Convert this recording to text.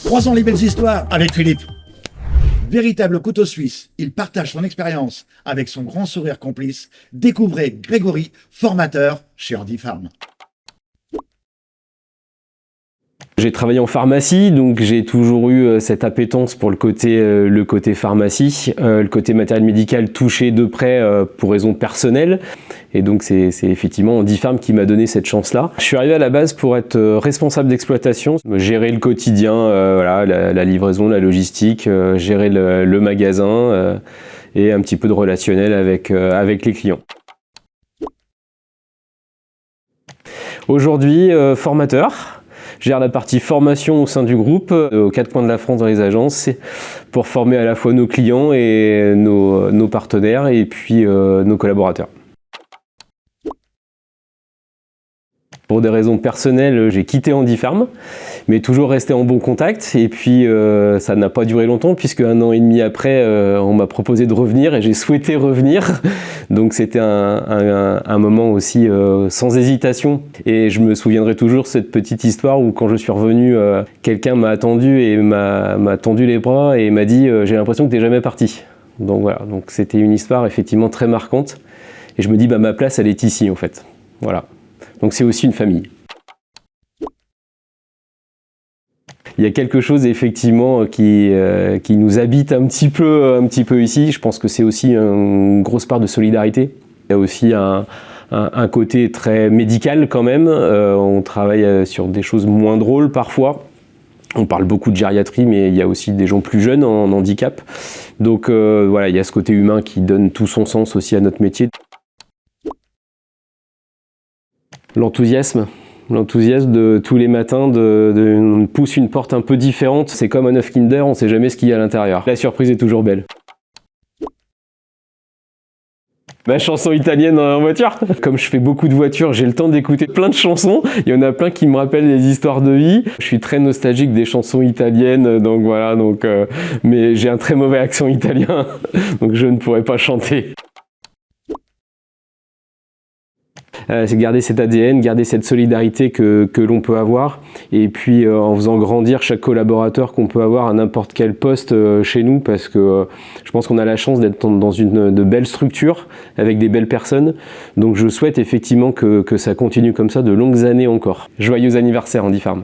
Croisons les belles histoires avec Philippe. Véritable couteau suisse, il partage son expérience avec son grand sourire complice. Découvrez Grégory, formateur chez Handifarm. J'ai travaillé en pharmacie, donc j'ai toujours eu cette appétence pour le côté pharmacie, le côté matériel médical touché de près pour raisons personnelles. Et donc c'est effectivement Handifarm qui m'a donné cette chance-là. Je suis arrivé à la base pour être responsable d'exploitation, gérer le quotidien, voilà, la livraison, la logistique, gérer le magasin et un petit peu de relationnel avec les clients. Aujourd'hui, formateur. Je gère la partie formation au sein du groupe, aux 4 coins de la France dans les agences, pour former à la fois nos clients et nos partenaires et puis nos collaborateurs. Pour des raisons personnelles, j'ai quitté Handifarm, mais toujours resté en bon contact. Et puis, ça n'a pas duré longtemps, puisque 1 an et demi après, on m'a proposé de revenir et j'ai souhaité revenir. Donc, c'était un moment aussi sans hésitation. Et je me souviendrai toujours cette petite histoire où, quand je suis revenu, quelqu'un m'a attendu et m'a tendu les bras et m'a dit « J'ai l'impression que tu n'es jamais parti ». Donc voilà, donc c'était une histoire effectivement très marquante. Et je me dis bah, « Ma place, elle est ici, en fait ». Voilà. Donc c'est aussi une famille. Il y a quelque chose effectivement qui nous habite un petit peu ici. Je pense que c'est aussi une grosse part de solidarité. Il y a aussi un côté très médical quand même. On travaille sur des choses moins drôles parfois. On parle beaucoup de gériatrie, mais il y a aussi des gens plus jeunes en handicap. Donc voilà, il y a ce côté humain qui donne tout son sens aussi à notre métier. L'enthousiasme de tous les matins, on pousse une porte un peu différente. C'est comme un œuf Kinder, on ne sait jamais ce qu'il y a à l'intérieur. La surprise est toujours belle. Ma chanson italienne en voiture. Comme je fais beaucoup de voitures, j'ai le temps d'écouter plein de chansons. Il y en a plein qui me rappellent des histoires de vie. Je suis très nostalgique des chansons italiennes, donc voilà. Mais j'ai un très mauvais accent italien, donc je ne pourrais pas chanter. C'est garder cet ADN, garder cette solidarité que l'on peut avoir et puis en faisant grandir chaque collaborateur qu'on peut avoir à n'importe quel poste chez nous parce que je pense qu'on a la chance d'être dans de belles structures avec des belles personnes. Donc je souhaite effectivement que ça continue comme ça de longues années encore. Joyeux anniversaire Handifarm.